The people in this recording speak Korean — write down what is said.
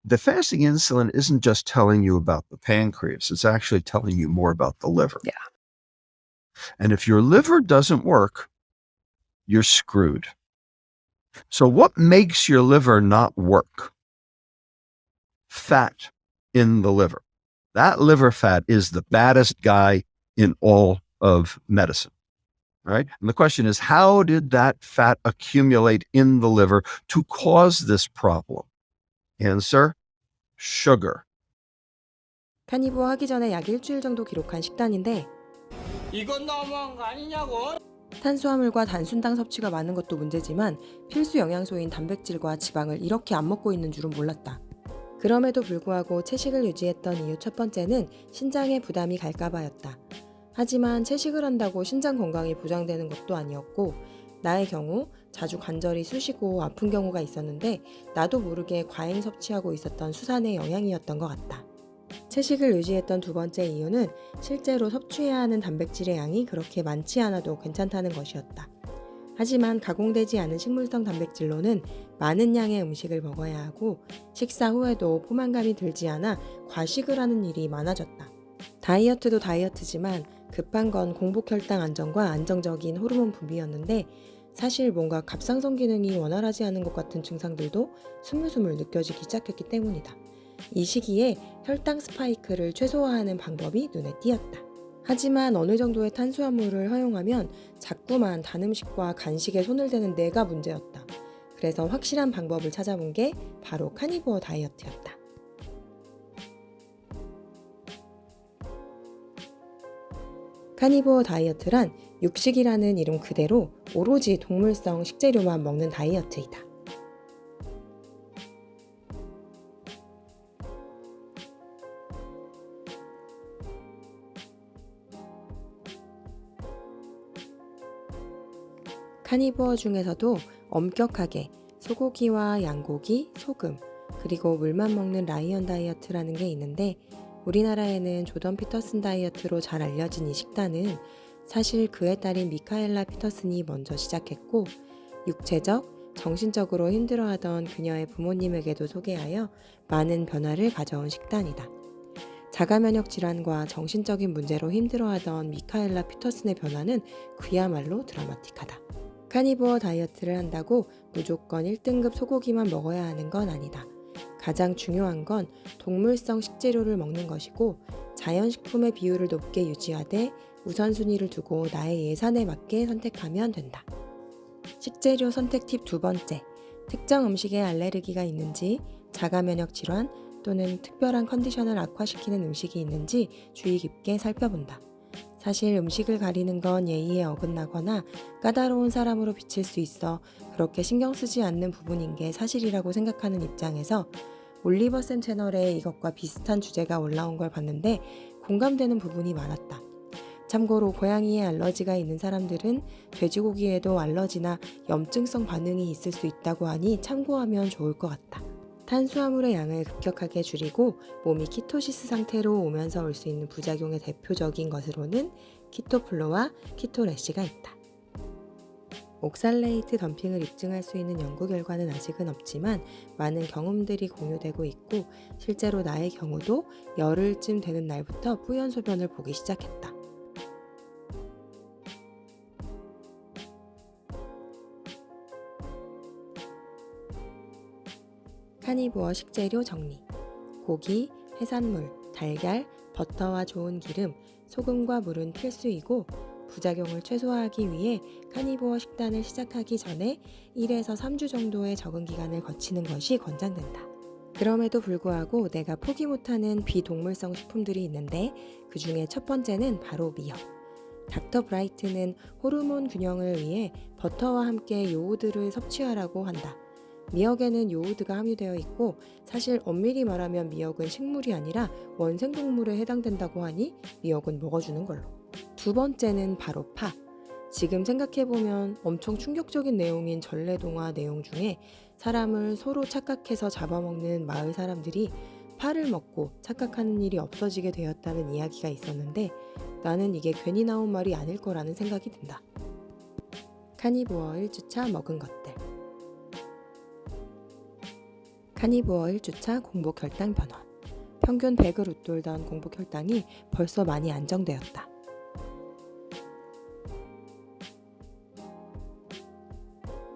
The fasting insulin isn't just telling you about the pancreas, it's actually telling you more about the liver. Yeah. And if your liver doesn't work, you're screwed. So what makes your liver not work? Fat in the liver. That liver fat is the baddest guy in all of medicine, right? And the question is, how did that fat accumulate in the liver to cause this problem? Answer, sugar. 카니부어 하기 전에 약 일주일 정도 기록한 식단인데 이건 너무한 거 아니냐고? 탄수화물과 단순당 섭취가 많은 것도 문제지만 필수 영양소인 단백질과 지방을 이렇게 안 먹고 있는 줄은 몰랐다. 그럼에도 불구하고 채식을 유지했던 이유 첫 번째는 신장에 부담이 갈까봐였다. 하지만 채식을 한다고 신장 건강이 보장되는 것도 아니었고 나의 경우 자주 관절이 쑤시고 아픈 경우가 있었는데 나도 모르게 과잉 섭취하고 있었던 수산의 영향이었던 것 같다. 채식을 유지했던 두 번째 이유는 실제로 섭취해야 하는 단백질의 양이 그렇게 많지 않아도 괜찮다는 것이었다. 하지만 가공되지 않은 식물성 단백질로는 많은 양의 음식을 먹어야 하고 식사 후에도 포만감이 들지 않아 과식을 하는 일이 많아졌다. 다이어트도 다이어트지만 급한 건 공복 혈당 안정과 안정적인 호르몬 분비였는데 사실 뭔가 갑상선 기능이 원활하지 않은 것 같은 증상들도 스물스물 느껴지기 시작했기 때문이다. 이 시기에 혈당 스파이크를 최소화하는 방법이 눈에 띄었다. 하지만 어느 정도의 탄수화물을 허용하면 자꾸만 단 음식과 간식에 손을 대는 내가 문제였다. 그래서 확실한 방법을 찾아본 게 바로 카니부어 다이어트였다. 카니부어 다이어트란 육식이라는 이름 그대로 오로지 동물성 식재료만 먹는 다이어트이다. 카니부어 중에서도 엄격하게 소고기와 양고기, 소금, 그리고 물만 먹는 라이언 다이어트라는 게 있는데 우리나라에는 조던 피터슨 다이어트로 잘 알려진 이 식단은 사실 그의 딸인 미카엘라 피터슨이 먼저 시작했고 육체적, 정신적으로 힘들어하던 그녀의 부모님에게도 소개하여 많은 변화를 가져온 식단이다. 자가면역 질환과 정신적인 문제로 힘들어하던 미카엘라 피터슨의 변화는 그야말로 드라마틱하다. 카니부어 다이어트를 한다고 무조건 1등급 소고기만 먹어야 하는 건 아니다. 가장 중요한 건 동물성 식재료를 먹는 것이고 자연식품의 비율을 높게 유지하되 우선순위를 두고 나의 예산에 맞게 선택하면 된다. 식재료 선택 팁 두 번째, 특정 음식에 알레르기가 있는지, 자가면역 질환 또는 특별한 컨디션을 악화시키는 음식이 있는지 주의 깊게 살펴본다. 사실 음식을 가리는 건 예의에 어긋나거나 까다로운 사람으로 비칠 수 있어 그렇게 신경 쓰지 않는 부분인 게 사실이라고 생각하는 입장에서 올리버쌤 채널에 이것과 비슷한 주제가 올라온 걸 봤는데 공감되는 부분이 많았다. 참고로 고양이에 알러지가 있는 사람들은 돼지고기에도 알러지나 염증성 반응이 있을 수 있다고 하니 참고하면 좋을 것 같다. 탄수화물의 양을 급격하게 줄이고 몸이 키토시스 상태로 오면서 올 수 있는 부작용의 대표적인 것으로는 키토플로와 키토래쉬가 있다. 옥살레이트 덤핑을 입증할 수 있는 연구 결과는 아직은 없지만 많은 경험들이 공유되고 있고 실제로 나의 경우도 열흘쯤 되는 날부터 뿌연 소변을 보기 시작했다. 카니부어 식재료 정리. 고기, 해산물, 달걀, 버터와 좋은 기름, 소금과 물은 필수이고 부작용을 최소화하기 위해 카니부어 식단을 시작하기 전에 1에서 3주 정도의 적응 기간을 거치는 것이 권장된다. 그럼에도 불구하고 내가 포기 못하는 비동물성 식품들이 있는데 그 중에 첫 번째는 바로 미역. 닥터 브라이트는 호르몬 균형을 위해 버터와 함께 요오드를 섭취하라고 한다. 미역에는 요오드가 함유되어 있고 사실 엄밀히 말하면 미역은 식물이 아니라 원생동물에 해당된다고 하니 미역은 먹어주는 걸로. 두 번째는 바로 파. 지금 생각해보면 엄청 충격적인 내용인 전래동화 내용 중에 사람을 서로 착각해서 잡아먹는 마을 사람들이 파를 먹고 착각하는 일이 없어지게 되었다는 이야기가 있었는데 나는 이게 괜히 나온 말이 아닐 거라는 생각이 든다. 카니부어 1주차 먹은 것들. 카니부어 1주차 공복 혈당 변화. 평균 100을 웃돌던 공복 혈당이 벌써 많이 안정되었다.